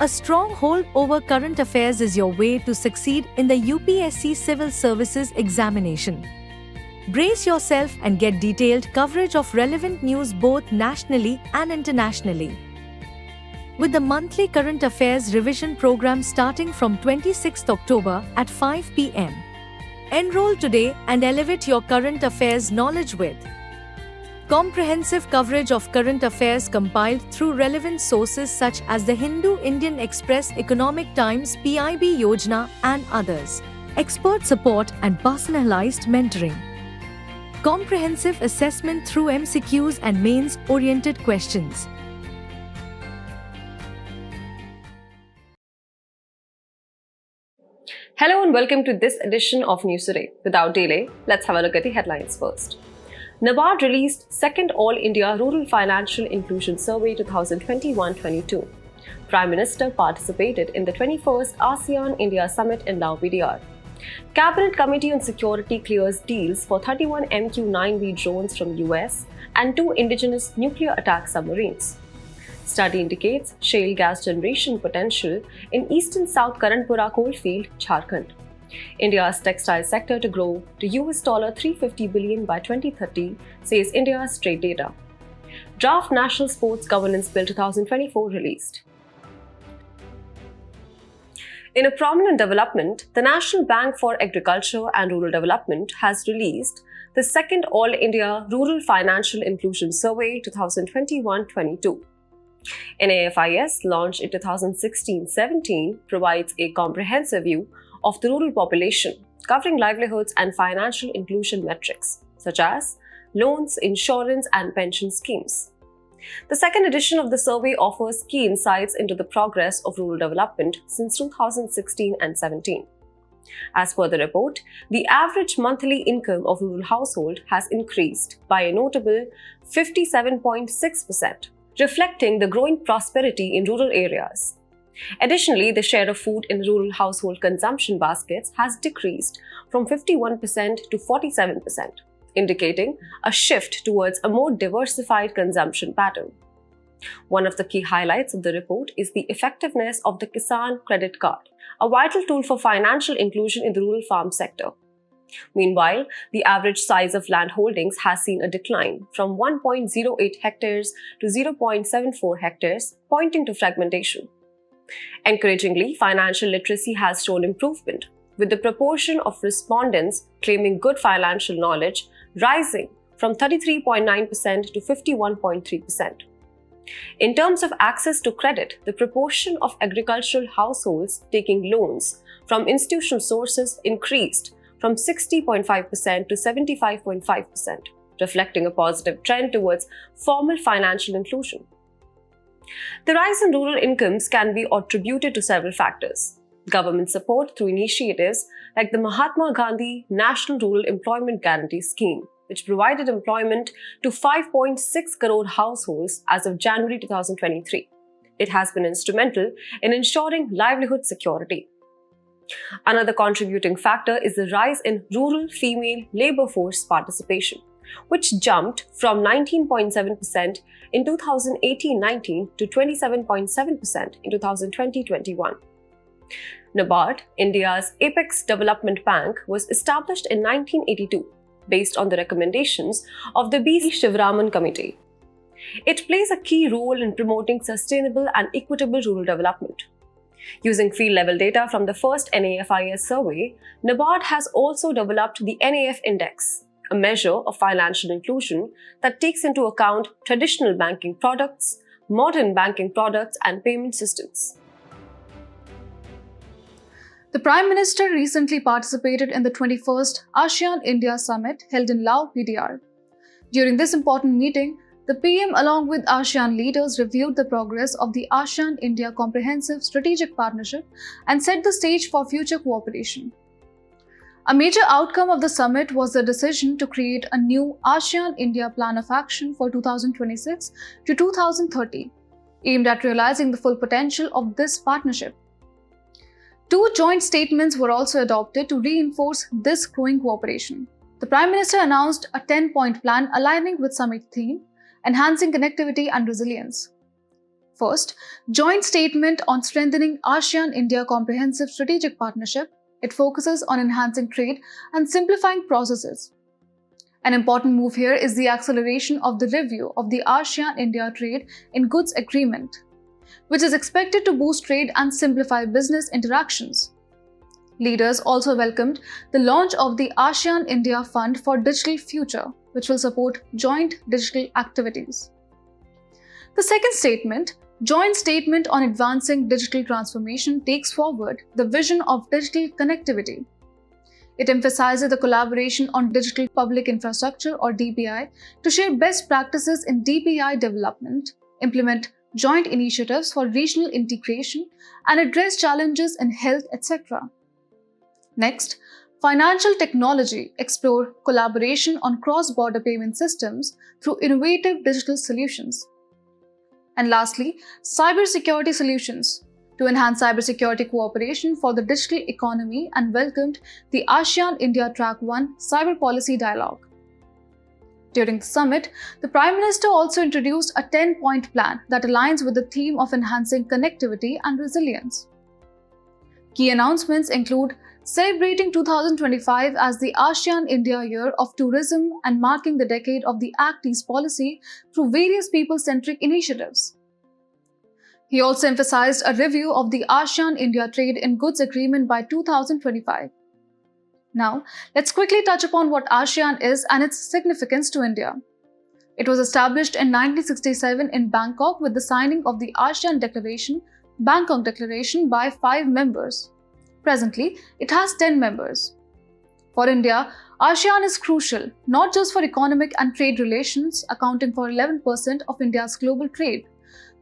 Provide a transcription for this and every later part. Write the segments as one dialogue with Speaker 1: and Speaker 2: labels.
Speaker 1: A strong hold over current affairs is your way to succeed in the UPSC Civil Services examination. Brace yourself and get detailed coverage of relevant news both nationally and internationally. With the monthly current affairs revision program starting from 26th October at 5 p.m. Enroll today and elevate your current affairs knowledge with comprehensive coverage of current affairs compiled through relevant sources such as the Hindu Indian Express, Economic Times, PIB Yojana, and others. Expert support and personalized mentoring. Comprehensive assessment through MCQs and mains-oriented questions.
Speaker 2: Hello and welcome to this edition of News Today. Without delay, let's have a look at the headlines first. NABARD released second All India Rural Financial Inclusion Survey 2021-22. Prime Minister participated in the 21st ASEAN-India Summit in Lao PDR. Cabinet Committee on Security clears deals for 31 MQ-9V drones from US and 2 indigenous nuclear attack submarines. Study indicates shale gas generation potential in eastern South Karanpura coalfield, Jharkhand. India's textile sector to grow to $350 billion by 2030, says India's trade data. Draft National Sports Governance Bill 2024 released. In a prominent development, the National Bank for Agriculture and Rural Development has released the second All India Rural Financial Inclusion Survey 2021-22. NAFIS, launched in 2016-17, provides a comprehensive view of the rural population, covering livelihoods and financial inclusion metrics, such as loans, insurance, and pension schemes. The second edition of the survey offers key insights into the progress of rural development since 2016 and 17. As per the report, the average monthly income of rural household has increased by a notable 57.6%, reflecting the growing prosperity in rural areas. Additionally, the share of food in rural household consumption baskets has decreased from 51% to 47%, indicating a shift towards a more diversified consumption pattern. One of the key highlights of the report is the effectiveness of the Kisan Credit Card, a vital tool for financial inclusion in the rural farm sector. Meanwhile, the average size of land holdings has seen a decline from 1.08 hectares to 0.74 hectares, pointing to fragmentation. Encouragingly, financial literacy has shown improvement, with the proportion of respondents claiming good financial knowledge rising from 33.9% to 51.3%. In terms of access to credit, the proportion of agricultural households taking loans from institutional sources increased from 60.5% to 75.5%, reflecting a positive trend towards formal financial inclusion. The rise in rural incomes can be attributed to several factors. Government support through initiatives like the Mahatma Gandhi National Rural Employment Guarantee Scheme, which provided employment to 5.6 crore households as of January 2023. It has been instrumental in ensuring livelihood security. Another contributing factor is the rise in rural female labor force participation, which jumped from 19.7% in 2018-19 to 27.7% in 2020-21. NABARD, India's apex development bank, was established in 1982 based on the recommendations of the B. Shivaraman Committee. It plays a key role in promoting sustainable and equitable rural development. Using field-level data from the first NAFIS survey, NABARD has also developed the NAF Index, a measure of financial inclusion that takes into account traditional banking products, modern banking products, and payment systems.
Speaker 3: The Prime Minister recently participated in the 21st ASEAN-India Summit held in Lao PDR. During this important meeting, the PM along with ASEAN leaders reviewed the progress of the ASEAN-India Comprehensive Strategic Partnership and set the stage for future cooperation. A major outcome of the summit was the decision to create a new ASEAN-India Plan of Action for 2026 to 2030, aimed at realizing the full potential of this partnership. 2 joint statements were also adopted to reinforce this growing cooperation. The Prime Minister announced a 10-point plan aligning with summit theme, enhancing connectivity and resilience. First, joint statement on strengthening ASEAN-India Comprehensive Strategic Partnership. It focuses on enhancing trade and simplifying processes. An important move here is the acceleration of the review of the ASEAN-India Trade in Goods Agreement, which is expected to boost trade and simplify business interactions. Leaders also welcomed the launch of the ASEAN-India Fund for Digital Future, which will support joint digital activities. The second statement, Joint Statement on Advancing Digital Transformation, takes forward the vision of digital connectivity. It emphasizes the collaboration on digital public infrastructure or DPI to share best practices in DPI development, implement joint initiatives for regional integration, and address challenges in health, etc. Next, financial technology explore collaboration on cross-border payment systems through innovative digital solutions. And lastly, cybersecurity solutions to enhance cybersecurity cooperation for the digital economy and welcomed the ASEAN-India Track 1 Cyber Policy Dialogue. During the summit, the Prime Minister also introduced a 10-point plan that aligns with the theme of enhancing connectivity and resilience. Key announcements include celebrating 2025 as the ASEAN-India Year of Tourism and marking the decade of the Act East policy through various people-centric initiatives. He also emphasized a review of the ASEAN-India Trade in Goods Agreement by 2025. Now, let's quickly touch upon what ASEAN is and its significance to India. It was established in 1967 in Bangkok with the signing of the ASEAN Declaration, Bangkok Declaration by 5 members. Presently, it has 10 members. For India, ASEAN is crucial not just for economic and trade relations, accounting for 11% of India's global trade,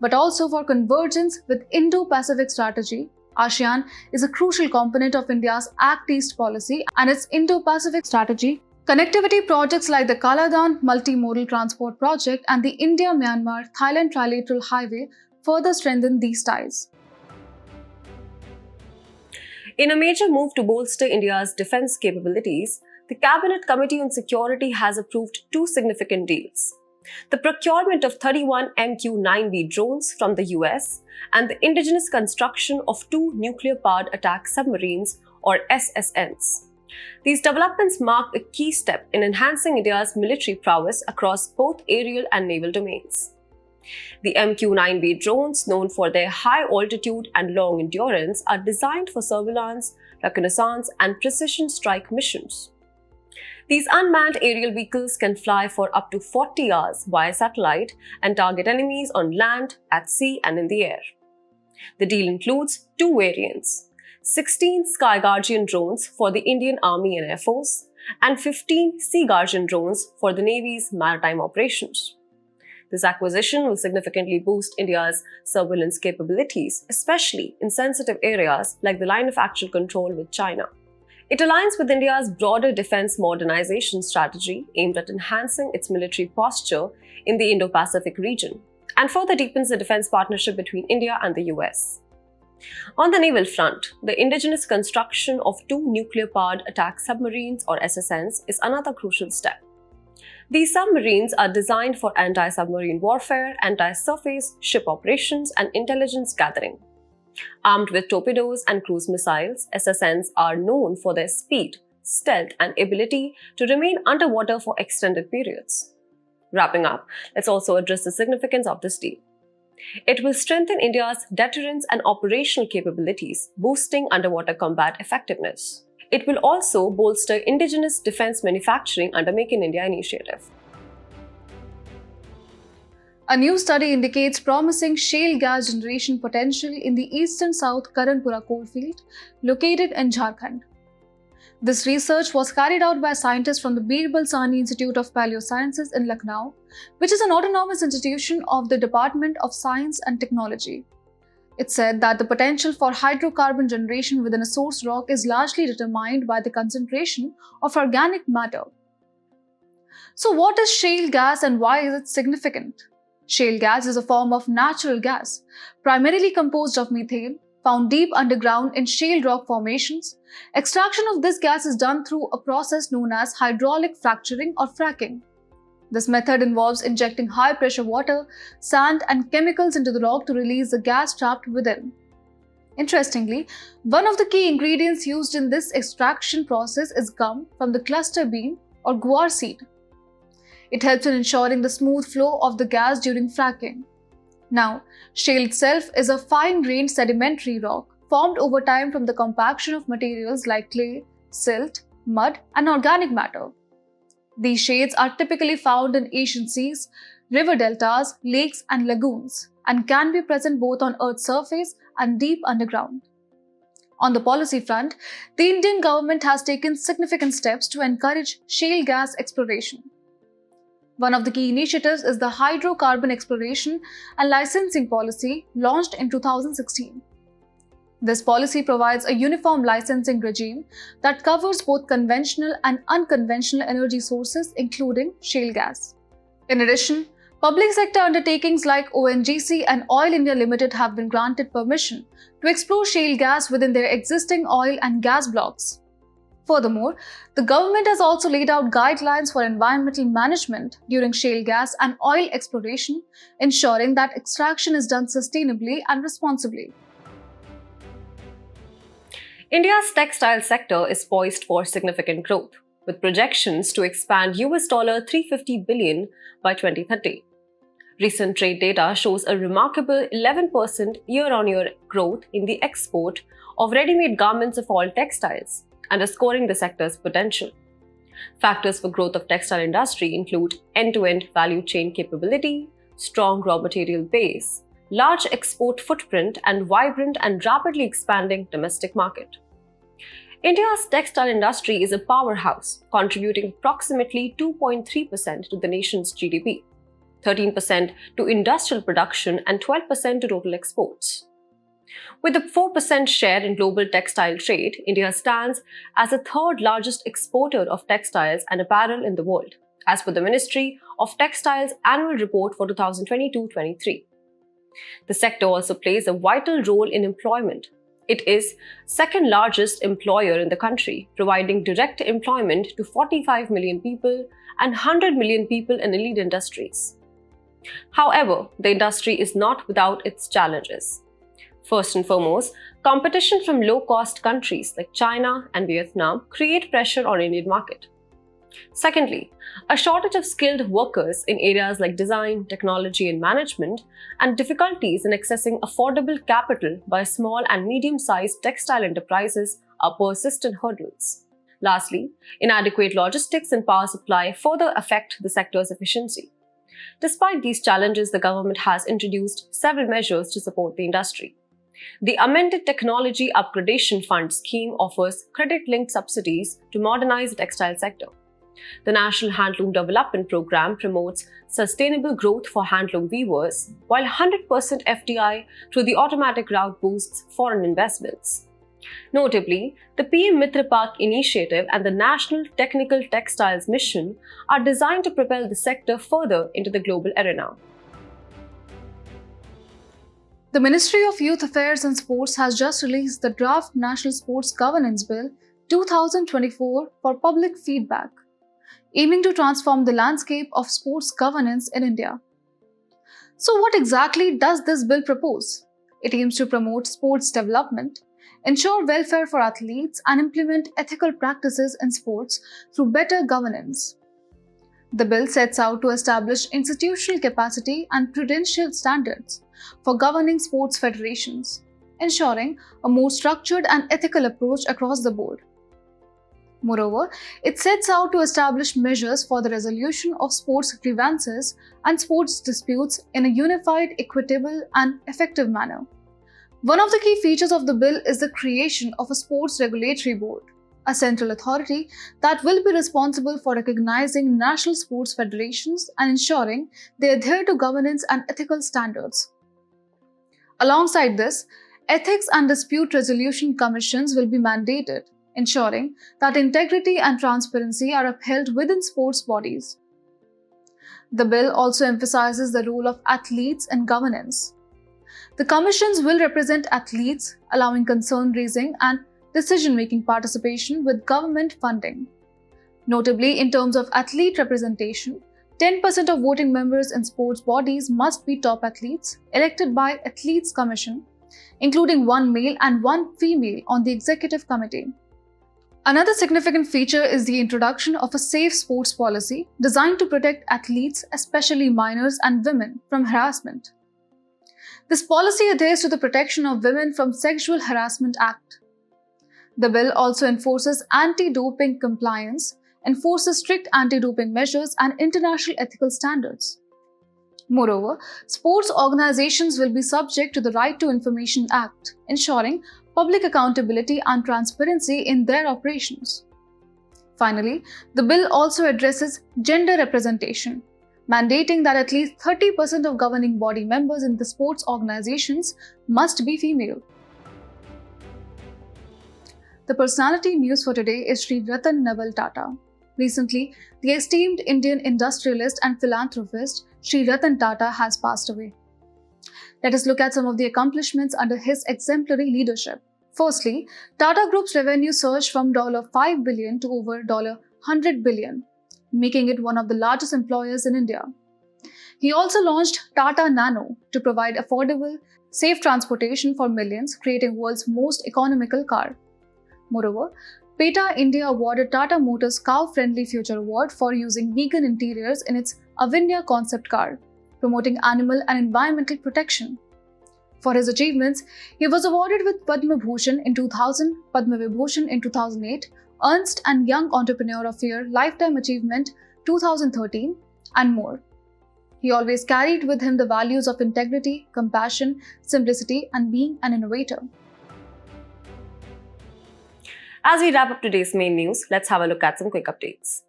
Speaker 3: but also for convergence with Indo-Pacific strategy. ASEAN is a crucial component of India's Act East policy and its Indo-Pacific strategy. Connectivity projects like the Kaladan Multimodal Transport Project and the India-Myanmar-Thailand Trilateral Highway further strengthen these ties.
Speaker 2: In a major move to bolster India's defense capabilities, the Cabinet Committee on Security has approved 2 significant deals: the procurement of 31 MQ-9B drones from the US and the indigenous construction of 2 nuclear-powered attack submarines, or SSNs. These developments mark a key step in enhancing India's military prowess across both aerial and naval domains. The MQ-9B drones, known for their high altitude and long endurance, are designed for surveillance, reconnaissance, and precision strike missions. These unmanned aerial vehicles can fly for up to 40 hours via satellite and target enemies on land, at sea, and in the air. The deal includes 2 variants: 16 Sky Guardian drones for the Indian Army and Air Force, and 15 Sea Guardian drones for the Navy's maritime operations. This acquisition will significantly boost India's surveillance capabilities, especially in sensitive areas like the line of actual control with China. It aligns with India's broader defense modernization strategy aimed at enhancing its military posture in the Indo-Pacific region, and further deepens the defense partnership between India and the US. On the naval front, the indigenous construction of 2 nuclear-powered attack submarines, or SSNs, is another crucial step. These submarines are designed for anti-submarine warfare, anti-surface ship operations, and intelligence gathering. Armed with torpedoes and cruise missiles, SSNs are known for their speed, stealth, and ability to remain underwater for extended periods. Wrapping up, let's also address the significance of this deal. It will strengthen India's deterrence and operational capabilities, boosting underwater combat effectiveness. It will also bolster indigenous defense manufacturing under Make in India initiative.
Speaker 3: A new study indicates promising shale gas generation potential in the eastern South Karanpura coalfield, located in Jharkhand. This research was carried out by scientists from the Birbal Sahni Institute of Paleosciences in Lucknow, which is an autonomous institution of the Department of Science and Technology. It said that the potential for hydrocarbon generation within a source rock is largely determined by the concentration of organic matter. So what is shale gas and why is it significant? Shale gas is a form of natural gas, primarily composed of methane, found deep underground in shale rock formations. Extraction of this gas is done through a process known as hydraulic fracturing or fracking. This method involves injecting high-pressure water, sand, and chemicals into the rock to release the gas trapped within. Interestingly, one of the key ingredients used in this extraction process is gum from the cluster bean or guar seed. It helps in ensuring the smooth flow of the gas during fracking. Now, shale itself is a fine-grained sedimentary rock formed over time from the compaction of materials like clay, silt, mud, and organic matter. These shales are typically found in Asian seas, river deltas, lakes, and lagoons, and can be present both on Earth's surface and deep underground. On the policy front, the Indian government has taken significant steps to encourage shale gas exploration. One of the key initiatives is the Hydrocarbon Exploration and Licensing Policy launched in 2016. This policy provides a uniform licensing regime that covers both conventional and unconventional energy sources, including shale gas. In addition, public sector undertakings like ONGC and Oil India Limited have been granted permission to explore shale gas within their existing oil and gas blocks. Furthermore, the government has also laid out guidelines for environmental management during shale gas and oil exploration, ensuring that extraction is done sustainably and responsibly.
Speaker 2: India's textile sector is poised for significant growth, with projections to expand $350 billion by 2030. Recent trade data shows a remarkable 11% year-on-year growth in the export of ready-made garments of all textiles, underscoring the sector's potential. Factors for growth of textile industry include end-to-end value chain capability, strong raw material base, large export footprint, and vibrant and rapidly expanding domestic market. India's textile industry is a powerhouse, contributing approximately 2.3% to the nation's GDP, 13% to industrial production, and 12% to total exports. With a 4% share in global textile trade, India stands as the third largest exporter of textiles and apparel in the world, as per the Ministry of Textile's annual report for 2022-23. The sector also plays a vital role in employment. It is second largest employer in the country, providing direct employment to 45 million people and 100 million people in elite industries. However, the industry is not without its challenges. First and foremost, competition from low-cost countries like China and Vietnam create pressure on Indian market. Secondly, a shortage of skilled workers in areas like design, technology, and management, and difficulties in accessing affordable capital by small and medium-sized textile enterprises are persistent hurdles. Lastly, inadequate logistics and power supply further affect the sector's efficiency. Despite these challenges, the government has introduced several measures to support the industry. The amended Technology Upgradation Fund scheme offers credit-linked subsidies to modernize the textile sector. The National Handloom Development Program promotes sustainable growth for handloom weavers, while 100% FDI through the automatic route boosts foreign investments. Notably, the PM Mitra Park initiative and the National Technical Textiles Mission are designed to propel the sector further into the global arena.
Speaker 3: The Ministry of Youth Affairs and Sports has just released the Draft National Sports Governance Bill 2024 for public feedback, aiming to transform the landscape of sports governance in India. So what exactly does this bill propose? It aims to promote sports development, ensure welfare for athletes, and implement ethical practices in sports through better governance. The bill sets out to establish institutional capacity and prudential standards for governing sports federations, ensuring a more structured and ethical approach across the board. Moreover, it sets out to establish measures for the resolution of sports grievances and sports disputes in a unified, equitable, and effective manner. One of the key features of the bill is the creation of a sports regulatory board, a central authority that will be responsible for recognizing national sports federations and ensuring they adhere to governance and ethical standards. Alongside this, ethics and dispute resolution commissions will be mandated, ensuring that integrity and transparency are upheld within sports bodies. The bill also emphasizes the role of athletes in governance. The commissions will represent athletes, allowing concern raising and decision-making participation with government funding. Notably, in terms of athlete representation, 10% of voting members in sports bodies must be top athletes elected by Athletes Commission, including one male and one female on the executive committee. Another significant feature is the introduction of a safe sports policy designed to protect athletes, especially minors and women, from harassment. This policy adheres to the Protection of Women from Sexual Harassment Act. The bill also enforces anti-doping compliance, enforces strict anti-doping measures and international ethical standards. Moreover, sports organizations will be subject to the Right to Information Act, ensuring public accountability and transparency in their operations. Finally, the bill also addresses gender representation, mandating that at least 30% of governing body members in the sports organizations must be female. The personality news for today is Shri Ratan Tata. Recently, the esteemed Indian industrialist and philanthropist Shri Ratan Tata has passed away. Let us look at some of the accomplishments under his exemplary leadership. Firstly, Tata Group's revenue surged from $5 billion to over $100 billion, making it one of the largest employers in India. He also launched Tata Nano to provide affordable, safe transportation for millions, creating the world's most economical car. Moreover, PETA India awarded Tata Motors Cow-Friendly Future Award for using vegan interiors in its Avinya concept car, promoting animal and environmental protection. For his achievements, he was awarded with Padma Bhushan in 2000, Padma Vibhushan in 2008, Ernst and Young Entrepreneur of Year Lifetime Achievement 2013, and more. He always carried with him the values of integrity, compassion, simplicity, and being an innovator.
Speaker 2: As we wrap up today's main news, let's have a look at some quick updates.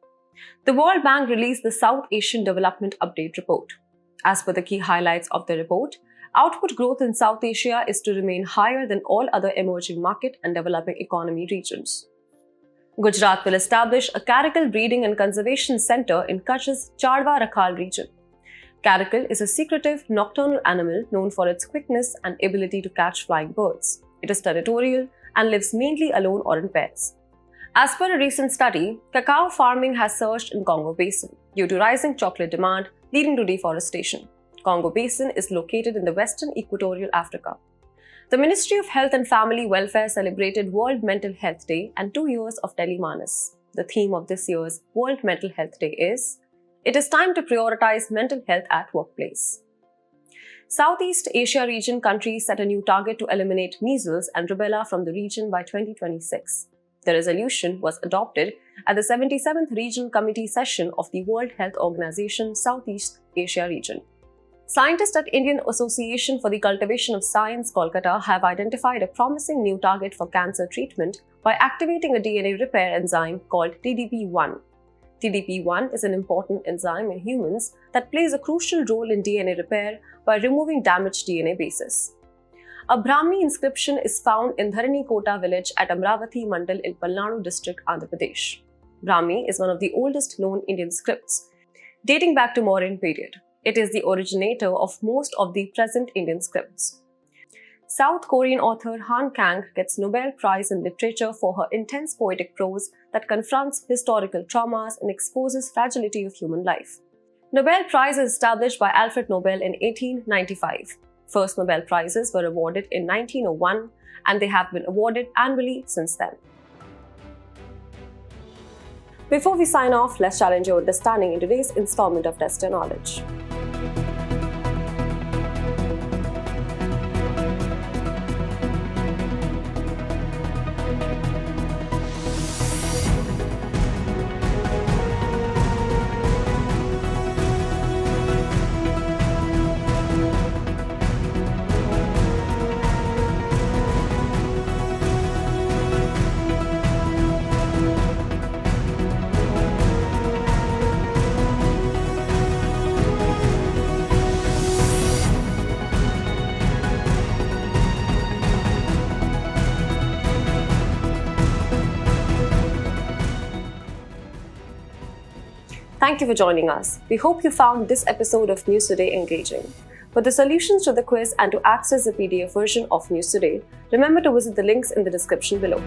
Speaker 2: The World Bank released the South Asian Development Update Report. As per the key highlights of the report, output growth in South Asia is to remain higher than all other emerging market and developing economy regions. Gujarat will establish a caracal breeding and conservation center in Kutch's Chadwa Rakhal region. Caracal is a secretive, nocturnal animal known for its quickness and ability to catch flying birds. It is territorial and lives mainly alone or in pairs. As per a recent study, cacao farming has surged in Congo Basin due to rising chocolate demand leading to deforestation. Congo Basin is located in the western equatorial Africa. The Ministry of Health and Family Welfare celebrated World Mental Health Day and 2 years of Telemanas. The theme of this year's World Mental Health Day is, "It is time to prioritize mental health at workplace." Southeast Asia region countries set a new target to eliminate measles and rubella from the region by 2026. The resolution was adopted at the 77th Regional Committee session of the World Health Organization Southeast Asia region. Scientists at Indian Association for the Cultivation of Science, Kolkata, have identified a promising new target for cancer treatment by activating a DNA repair enzyme called TDP1. TDP1 is an important enzyme in humans that plays a crucial role in DNA repair by removing damaged DNA bases. A Brahmi inscription is found in Dharani Kota village at Amravati Mandal in Palnadu district, Andhra Pradesh. Brahmi is one of the oldest known Indian scripts, dating back to Mauryan period. It is the originator of most of the present Indian scripts. South Korean author Han Kang gets Nobel Prize in Literature for her intense poetic prose that confronts historical traumas and exposes fragility of human life. Nobel Prize is established by Alfred Nobel in 1895. First Nobel Prizes were awarded in 1901 and they have been awarded annually since then. Before we sign off, let's challenge your understanding in today's installment of Test Your Knowledge. Thank you for joining us. We hope you found this episode of News Today engaging. For the solutions to the quiz and to access the PDF version of News Today, remember to visit the links in the description below.